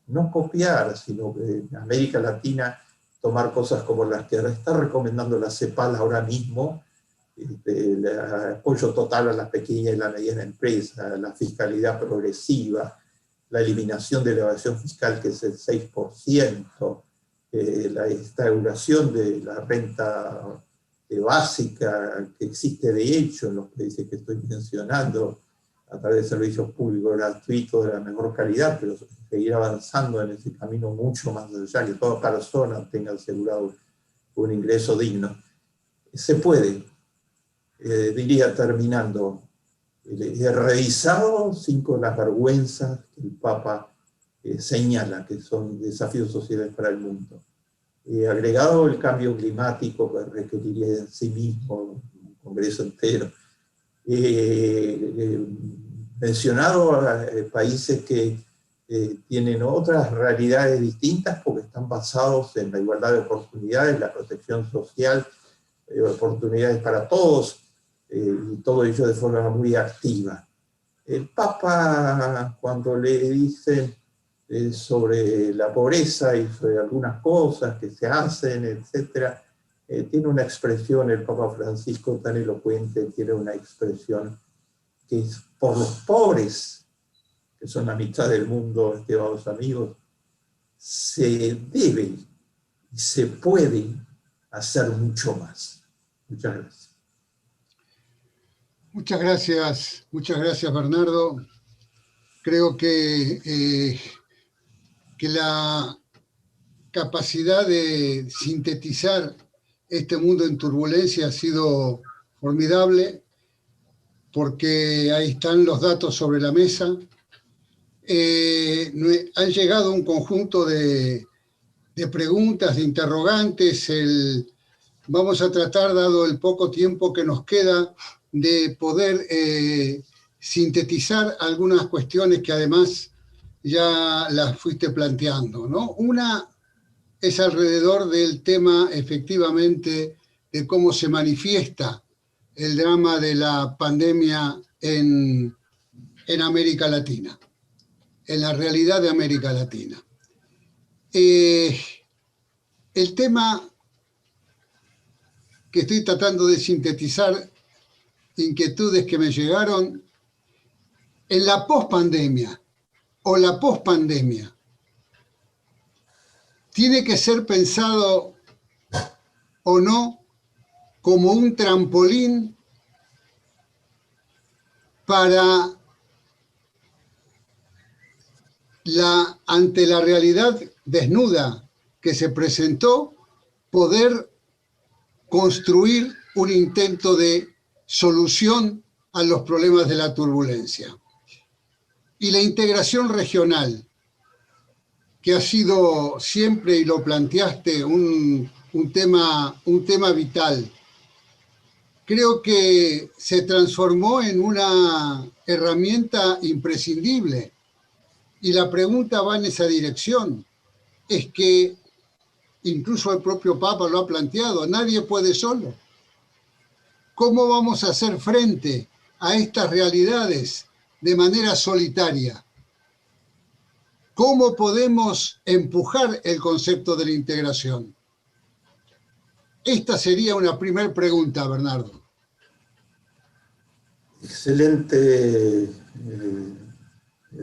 S5: no copiar, sino en América Latina tomar cosas como las que está recomendando la CEPAL ahora mismo, el apoyo total a la pequeña y la mediana empresa, la fiscalidad progresiva, la eliminación de la evasión fiscal, que es el 6%, la instauración de la renta básica que existe de hecho en los países que estoy mencionando, a través de servicios públicos gratuitos de la mejor calidad, pero seguir avanzando en ese camino mucho más allá, que toda persona tenga asegurado un ingreso digno. Se puede, diría terminando, he revisado 5 de las vergüenzas que el Papa señala que son desafíos sociales para el mundo. Agregado el cambio climático, que requeriría en sí mismo un congreso entero. Mencionado países que tienen otras realidades distintas porque están basados en la igualdad de oportunidades, la protección social, oportunidades para todos, y todo ello de forma muy activa. El Papa, cuando le dicen sobre la pobreza y sobre algunas cosas que se hacen, etc., tiene una expresión, el Papa Francisco tan elocuente, tiene una expresión que es por los pobres, que son la mitad del mundo, estimados amigos, se debe y se puede hacer mucho más. Muchas gracias.
S4: Muchas gracias Bernardo. Creo que la capacidad de sintetizar este mundo en turbulencia ha sido formidable, porque ahí están los datos sobre la mesa. Han llegado un conjunto de preguntas, de interrogantes. Vamos a tratar, dado el poco tiempo que nos queda, de poder sintetizar algunas cuestiones que además ya las fuiste planteando, ¿no? Una es alrededor del tema, efectivamente, de cómo se manifiesta el drama de la pandemia en América Latina, en la realidad de América Latina. El tema que estoy tratando de sintetizar, inquietudes que me llegaron, en la pospandemia o la pospandemia, tiene que ser pensado o no como un trampolín para ante la realidad desnuda que se presentó, poder construir un intento de solución a los problemas de la turbulencia. Y la integración regional, que ha sido siempre, y lo planteaste, un tema vital, creo que se transformó en una herramienta imprescindible. Y la pregunta va en esa dirección. Es que incluso el propio Papa lo ha planteado, nadie puede solo. ¿Cómo vamos a hacer frente a estas realidades de manera solitaria? ¿Cómo podemos empujar el concepto de la integración? Esta sería una primera pregunta, Bernardo.
S5: Excelente, de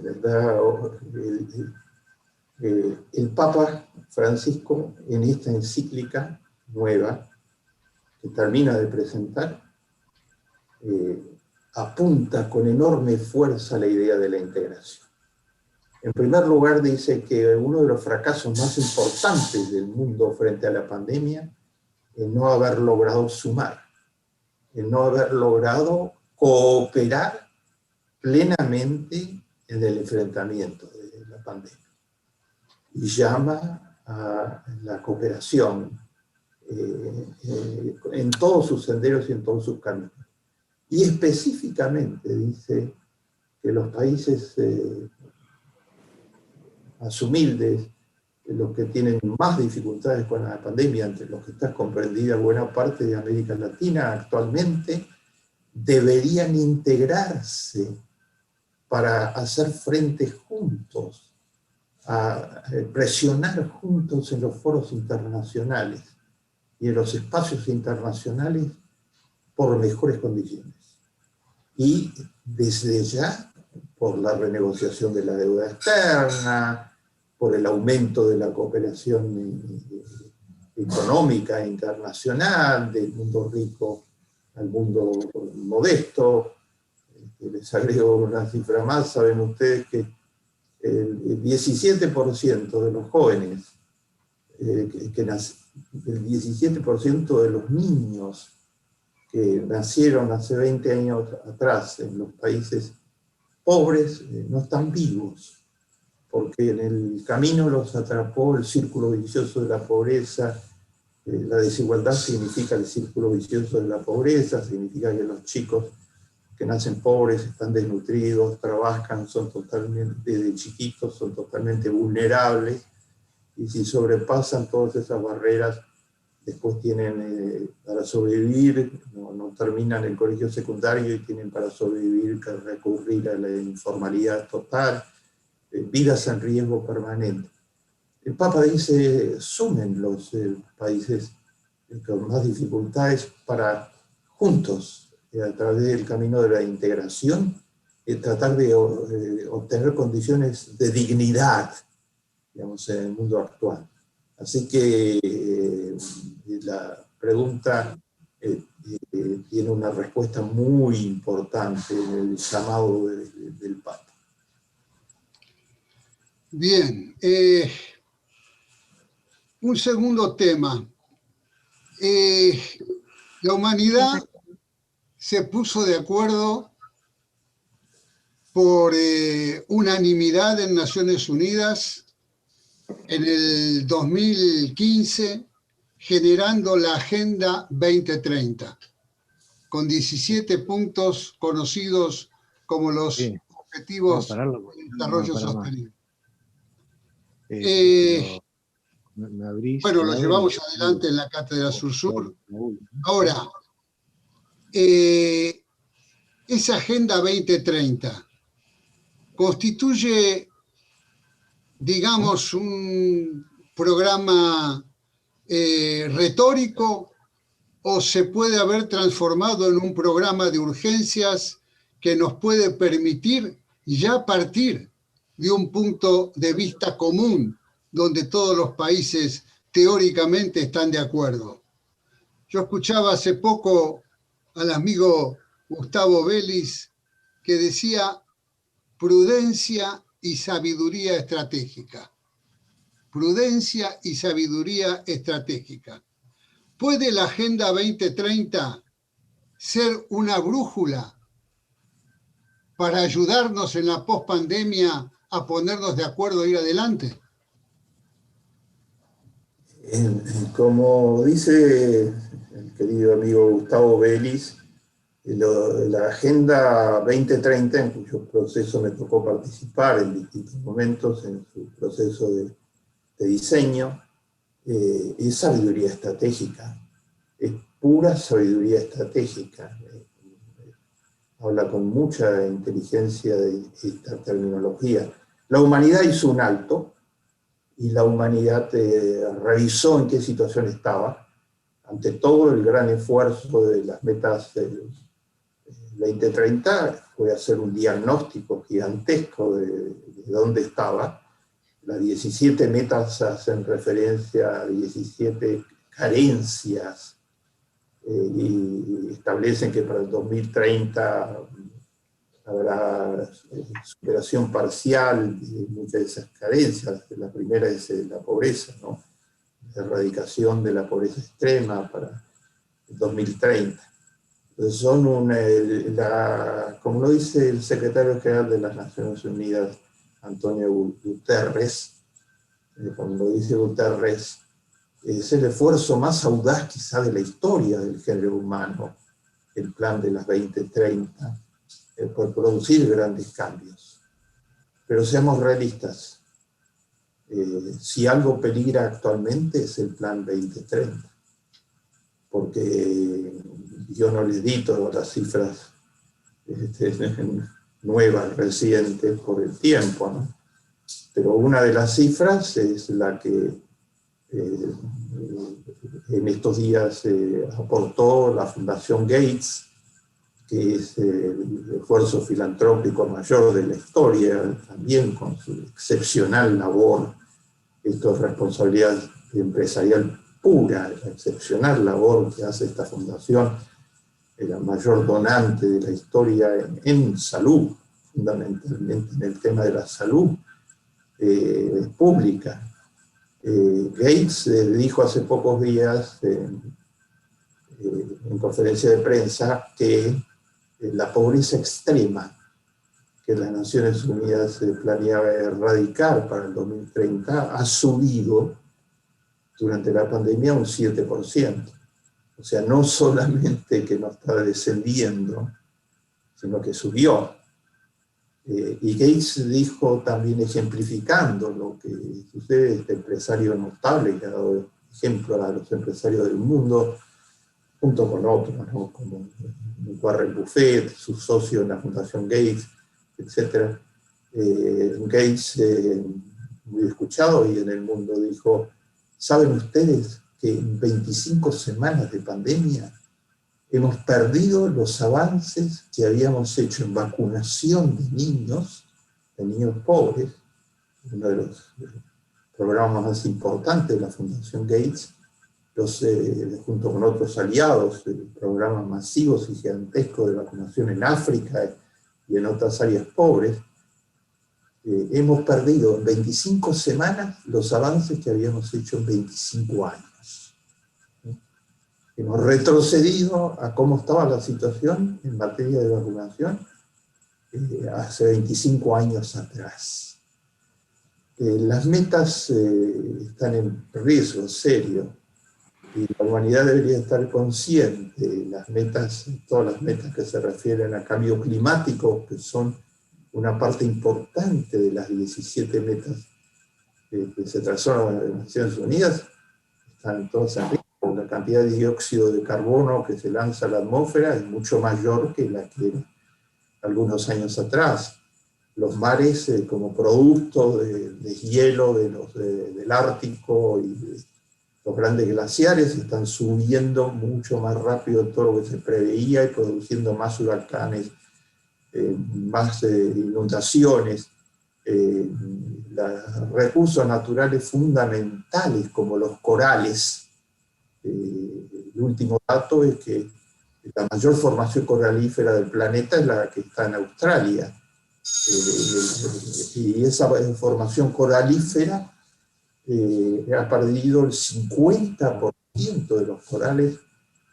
S5: verdad. El Papa Francisco, en esta encíclica nueva que termina de presentar, apunta con enorme fuerza la idea de la integración. En primer lugar, dice que uno de los fracasos más importantes del mundo frente a la pandemia es no haber logrado sumar, es no haber logrado cooperar plenamente en el enfrentamiento de la pandemia. Y llama a la cooperación en todos sus senderos y en todos sus caminos. Y específicamente dice que los países más humildes, los que tienen más dificultades con la pandemia, entre los que está comprendida buena parte de América Latina actualmente, deberían integrarse para hacer frente juntos, a presionar juntos en los foros internacionales y en los espacios internacionales por mejores condiciones. Y desde ya, por la renegociación de la deuda externa, por el aumento de la cooperación económica internacional, del mundo rico al mundo modesto. Les agrego una cifra más, saben ustedes que el 17% de los jóvenes, el 17% de los niños que nacieron hace 20 años atrás en los países pobres no están vivos, porque en el camino los atrapó el círculo vicioso de la pobreza. La desigualdad significa el círculo vicioso de la pobreza, significa que los chicos que nacen pobres están desnutridos, trabajan, son totalmente, desde chiquitos son totalmente vulnerables, y si sobrepasan todas esas barreras, después tienen para sobrevivir, no terminan el colegio secundario y tienen para sobrevivir que recurrir a la informalidad total, vidas en riesgo permanente. El Papa dice, sumen los países con más dificultades para juntos, a través del camino de la integración, tratar de obtener condiciones de dignidad, digamos, en el mundo actual. Así que la pregunta tiene una respuesta muy importante en el llamado del Papa.
S4: Bien. Un segundo tema. La humanidad se puso de acuerdo por unanimidad en Naciones Unidas en el 2015, generando la Agenda 2030, con 17 puntos conocidos como los Objetivos de Desarrollo Sostenible. Bueno, lo llevamos adelante en la Cátedra Sur-Sur. Ahora, esa Agenda 2030 constituye, digamos, un programa retórico, o se puede haber transformado en un programa de urgencias que nos puede permitir ya partir de un punto de vista común, donde todos los países teóricamente están de acuerdo. Yo escuchaba hace poco al amigo Gustavo Vélez que decía prudencia y sabiduría estratégica. Prudencia y sabiduría estratégica. ¿Puede la Agenda 2030 ser una brújula para ayudarnos en la pospandemia a ponernos de acuerdo e ir adelante?
S5: Como dice el querido amigo Gustavo Vélez, la Agenda 2030, en cuyo proceso me tocó participar en distintos momentos en su proceso de diseño, es sabiduría estratégica, es pura sabiduría estratégica. Habla con mucha inteligencia de esta terminología. La humanidad hizo un alto, y la humanidad revisó en qué situación estaba, ante todo el gran esfuerzo de las metas del 2030 fue hacer un diagnóstico gigantesco de dónde estaba. Las 17 metas hacen referencia a 17 carencias y establecen que para el 2030 habrá superación parcial de muchas de esas carencias. La primera es la pobreza, ¿no? La erradicación de la pobreza extrema para el 2030. Entonces son como lo dice el secretario general de las Naciones Unidas, Antonio Guterres, como lo dice Guterres, es el esfuerzo más audaz quizá de la historia del género humano, el plan de las 2030, por producir grandes cambios. Pero seamos realistas, si algo peligra actualmente es el plan 2030, porque yo no les di todas las cifras nuevas, recientes, por el tiempo, ¿no? Pero una de las cifras es la que en estos días aportó la Fundación Gates, que es el esfuerzo filantrópico mayor de la historia, también con su excepcional labor. Esto es responsabilidad empresarial pura, la excepcional labor que hace esta fundación, la mayor donante de la historia en salud, fundamentalmente en el tema de la salud pública. Gates dijo hace pocos días en conferencia de prensa que la pobreza extrema que las Naciones Unidas planeaba erradicar para el 2030 ha subido durante la pandemia un 7%. O sea, no solamente que no está descendiendo, sino que subió. Y Gates dijo también, ejemplificando lo que sucede, este empresario notable que ha dado ejemplo a los empresarios del mundo, junto con otros, ¿no? Como Warren Buffett, su socio en la Fundación Gates, etc. Gates, muy escuchado y en el mundo, dijo: ¿saben ustedes que en 25 semanas de pandemia hemos perdido los avances que habíamos hecho en vacunación de niños pobres, uno de los programas más importantes de la Fundación Gates, junto con otros aliados, programas masivos y gigantescos de vacunación en África y en otras áreas pobres? Hemos perdido en 25 semanas los avances que habíamos hecho en 25 años. Hemos retrocedido a cómo estaba la situación en materia de vacunación hace 25 años atrás. Las metas están en riesgo serio y la humanidad debería estar consciente. Las metas, todas las metas que se refieren a cambio climático, que son una parte importante de las 17 metas que se trazaron en las Naciones Unidas, están todas en riesgo. La cantidad de dióxido de carbono que se lanza a la atmósfera es mucho mayor que la que era algunos años atrás. Los mares, como producto de hielo del Ártico y de los grandes glaciares, están subiendo mucho más rápido de todo lo que se preveía y produciendo más huracanes, más inundaciones. Los recursos naturales fundamentales como los corales. El último dato es que la mayor formación coralífera del planeta es la que está en Australia. Y esa formación coralífera ha perdido el 50% de los corales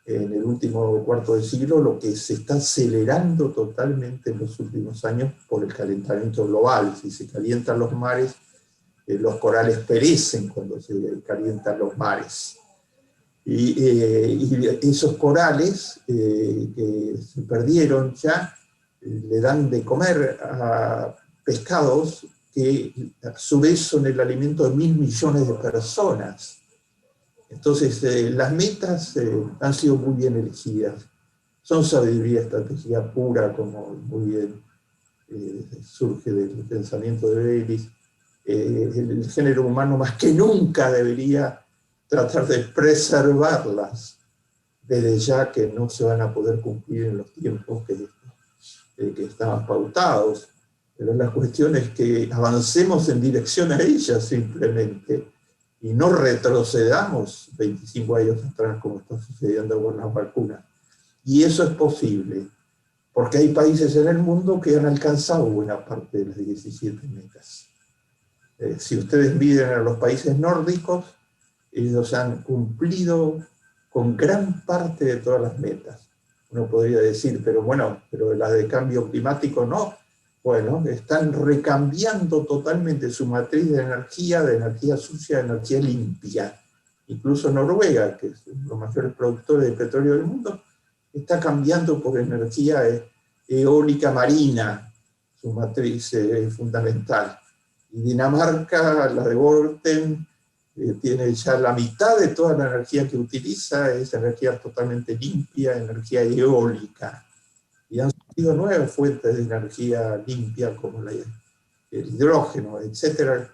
S5: en el último cuarto de siglo, lo que se está acelerando totalmente en los últimos años por el calentamiento global. Si se calientan los mares, los corales perecen cuando se calientan los mares. Y esos corales que se perdieron ya le dan de comer a pescados que a su vez son el alimento de 1.000 millones de personas. Entonces las metas han sido muy bien elegidas. Son sabiduría estratégica pura, como muy bien surge del pensamiento de Baylis. El género humano más que nunca debería tratar de preservarlas, desde ya que no se van a poder cumplir en los tiempos que estaban pautados. Pero la cuestión es que avancemos en dirección a ellas simplemente, y no retrocedamos 25 años atrás como está sucediendo con las vacunas. Y eso es posible, porque hay países en el mundo que han alcanzado buena parte de las 17 metas. Si ustedes miden a los países nórdicos, ellos han cumplido con gran parte de todas las metas. Uno podría decir, pero bueno, pero las de cambio climático no. Bueno, están recambiando totalmente su matriz de energía sucia a energía limpia. Incluso Noruega, que es uno de los mayores productores de petróleo del mundo, está cambiando por energía eólica marina, su matriz fundamental. Y Dinamarca, la de Borten, tiene ya la mitad de toda la energía que utiliza, es energía totalmente limpia, energía eólica. Y han surgido nuevas fuentes de energía limpia como el hidrógeno, etc.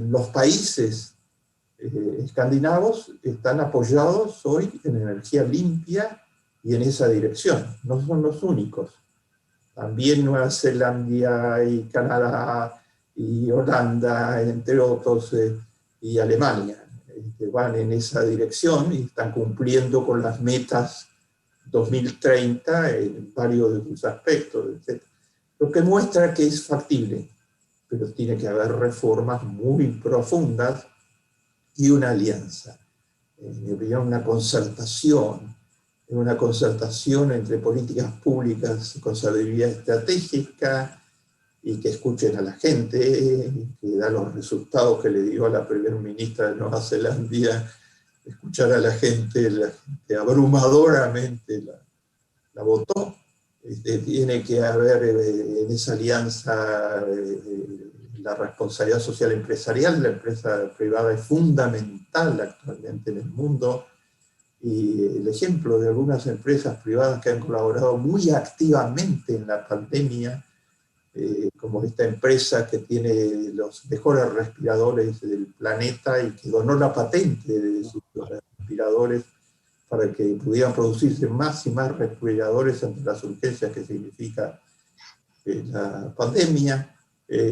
S5: Los países escandinavos están apoyados hoy en energía limpia y en esa dirección. No son los únicos. También Nueva Zelanda y Canadá y Holanda, entre otros, y Alemania van en esa dirección y están cumpliendo con las metas 2030 en varios de sus aspectos, etc. Lo que muestra que es factible, pero tiene que haber reformas muy profundas y una alianza. En mi opinión, una concertación entre políticas públicas con sabiduría estratégica y que escuchen a la gente, que da los resultados que le dio a la primera ministra de Nueva Zelanda, escuchar a la gente abrumadoramente la votó. Tiene que haber en esa alianza la responsabilidad social empresarial. La empresa privada es fundamental actualmente en el mundo, y el ejemplo de algunas empresas privadas que han colaborado muy activamente en la pandemia, como esta empresa que tiene los mejores respiradores del planeta y que donó la patente de sus respiradores para que pudieran producirse más y más respiradores ante las urgencias que significa la pandemia.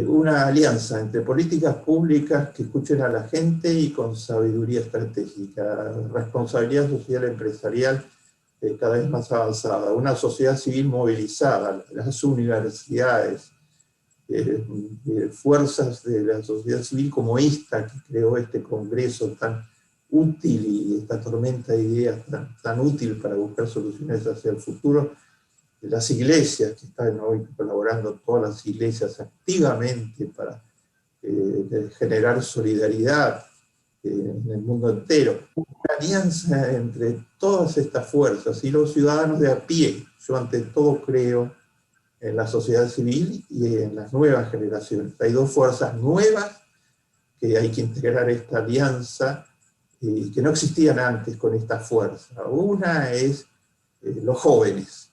S5: Una alianza entre políticas públicas que escuchen a la gente y con sabiduría estratégica, responsabilidad social empresarial cada vez más avanzada, una sociedad civil movilizada, las universidades, fuerzas de la sociedad civil como esta que creó este congreso tan útil y esta tormenta de ideas tan útil para buscar soluciones hacia el futuro. Las iglesias que están hoy colaborando, todas las iglesias activamente para generar solidaridad en el mundo entero. Una alianza entre todas estas fuerzas y los ciudadanos de a pie. Yo ante todo creo en la sociedad civil y en las nuevas generaciones. Hay dos fuerzas nuevas que hay que integrar esta alianza y que no existían antes con esta fuerza. Una es los jóvenes.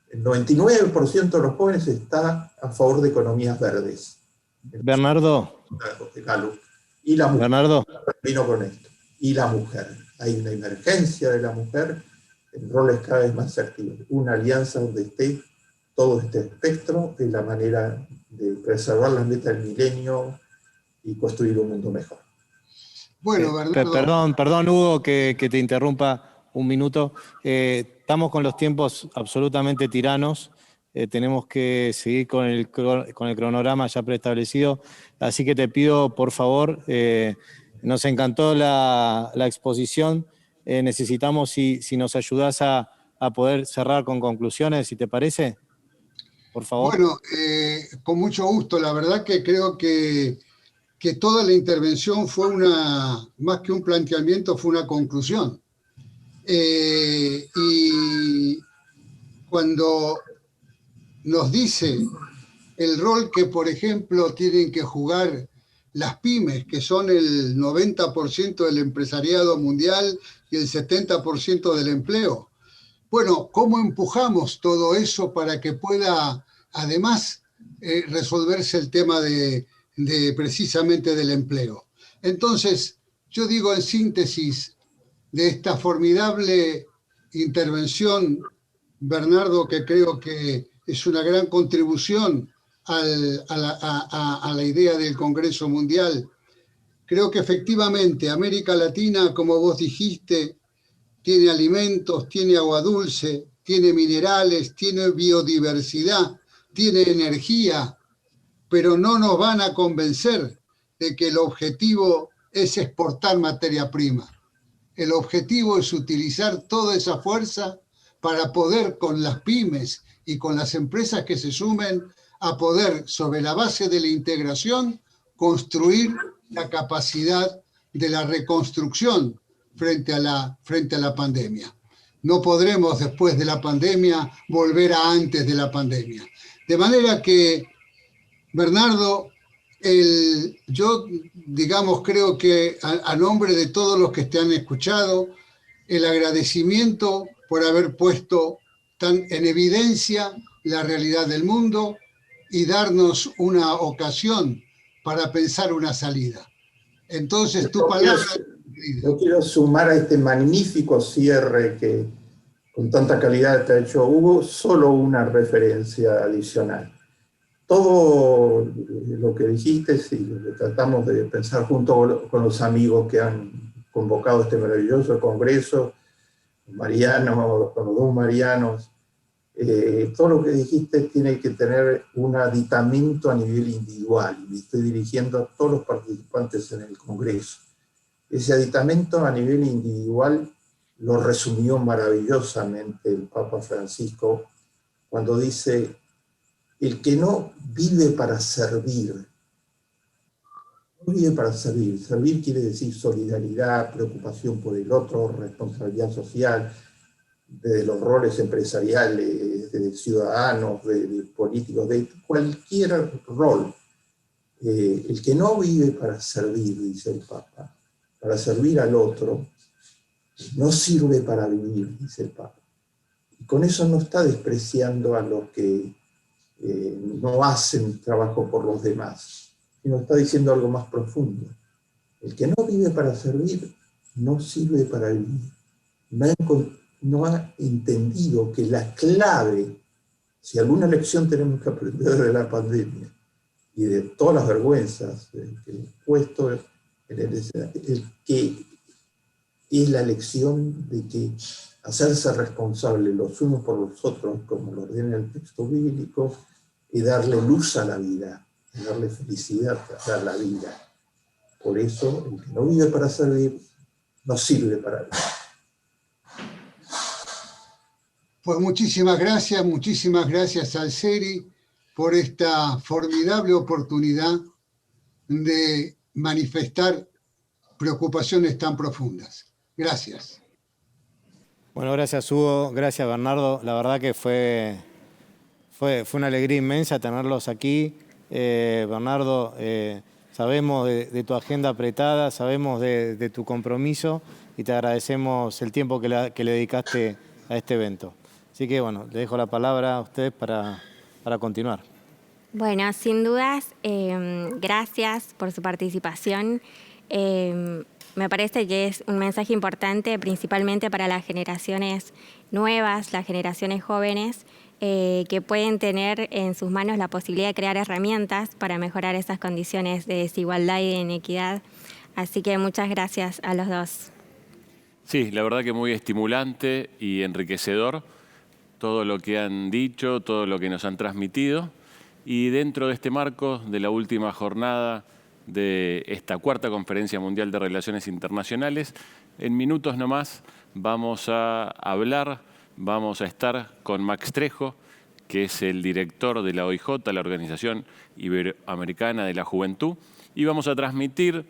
S5: El 99% de los jóvenes está a favor de economías verdes.
S2: Bernardo.
S5: Y la mujer.
S2: Bernardo.
S5: Vino con esto. Y la mujer. Hay una emergencia de la mujer en roles cada vez más activos. Una alianza donde esté todo este espectro es la manera de preservar las metas del milenio y construir un mundo mejor.
S4: Bueno, Bernardo.
S2: Perdón, Hugo, que te interrumpa un minuto. Estamos con los tiempos absolutamente tiranos. Tenemos que seguir con el cronograma ya preestablecido. Así que te pido, por favor, nos encantó la exposición. Necesitamos, si nos ayudás a poder cerrar con conclusiones, si te parece, por favor.
S4: Bueno, con mucho gusto. La verdad que creo que toda la intervención fue más que un planteamiento, fue una conclusión. Y cuando nos dice el rol que, por ejemplo, tienen que jugar las pymes, que son el 90% del empresariado mundial y el 70% del empleo. Bueno, ¿cómo empujamos todo eso para que pueda, además, resolverse el tema precisamente del empleo? Entonces, yo digo en síntesis de esta formidable intervención, Bernardo, que creo que es una gran contribución a la idea del Congreso Mundial. Creo que efectivamente América Latina, como vos dijiste, tiene alimentos, tiene agua dulce, tiene minerales, tiene biodiversidad, tiene energía, pero no nos van a convencer de que el objetivo es exportar materia prima. El objetivo es utilizar toda esa fuerza para poder, con las pymes y con las empresas que se sumen, a poder, sobre la base de la integración, construir la capacidad de la reconstrucción frente a la pandemia. No podremos, después de la pandemia, volver a antes de la pandemia. De manera que, Bernardo, yo, digamos, creo que a nombre de todos los que te han escuchado, el agradecimiento por haber puesto tan en evidencia la realidad del mundo y darnos una ocasión para pensar una salida. Entonces, tu palabra...
S5: Yo quiero sumar a este magnífico cierre que con tanta calidad te ha hecho Hugo, solo una referencia adicional. Todo lo que dijiste, sí, lo que tratamos de pensar junto con los amigos que han convocado este maravilloso congreso, Mariano, con los dos Marianos. Todo lo que dijiste tiene que tener un aditamento a nivel individual, y me estoy dirigiendo a todos los participantes en el congreso. Ese aditamento a nivel individual lo resumió maravillosamente el Papa Francisco cuando dice: el que no vive para servir, no vive para servir. Servir quiere decir solidaridad, preocupación por el otro, responsabilidad social, de los roles empresariales, de ciudadanos, de políticos, de cualquier rol. El que no vive para servir, dice el Papa, para servir al otro, no sirve para vivir, dice el Papa. Y con eso no está despreciando a los que no hacen trabajo por los demás, sino está diciendo algo más profundo. El que no vive para servir, no sirve para vivir. No ha entendido que la clave, si alguna lección tenemos que aprender de la pandemia y de todas las vergüenzas que he puesto en el que es la lección de que hacerse responsable los unos por los otros, como lo ordena el texto bíblico, y darle luz a la vida, y darle felicidad a la vida. Por eso, el que no vive para servir, no sirve para vivir.
S4: Pues muchísimas gracias Alseri por esta formidable oportunidad de manifestar preocupaciones tan profundas. Gracias.
S2: Bueno, gracias Hugo, gracias Bernardo. La verdad que fue una alegría inmensa tenerlos aquí. Bernardo, sabemos de tu agenda apretada, sabemos de tu compromiso y te agradecemos el tiempo que le dedicaste a este evento. Así que bueno, le dejo la palabra a ustedes para continuar.
S3: Bueno, sin dudas, gracias por su participación. Me parece que es un mensaje importante, principalmente para las generaciones nuevas, las generaciones jóvenes, que pueden tener en sus manos la posibilidad de crear herramientas para mejorar esas condiciones de desigualdad y de inequidad. Así que muchas gracias a los dos.
S1: Sí, la verdad que muy estimulante y enriquecedor todo lo que han dicho, todo lo que nos han transmitido. Y dentro de este marco de la última jornada de esta cuarta Conferencia Mundial de Relaciones Internacionales, en minutos nomás vamos a estar con Max Trejo, que es el director de la OIJ, la Organización Iberoamericana de la Juventud, y vamos a transmitir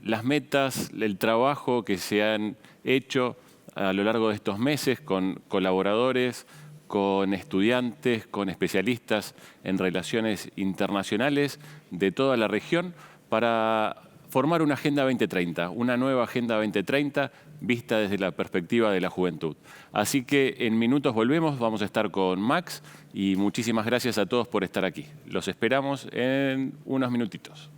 S1: las metas, el trabajo que se han hecho a lo largo de estos meses con colaboradores, con estudiantes, con especialistas en relaciones internacionales de toda la región para formar una Agenda 2030, una nueva Agenda 2030 vista desde la perspectiva de la juventud. Así que en minutos volvemos, vamos a estar con Max y muchísimas gracias a todos por estar aquí. Los esperamos en unos minutitos.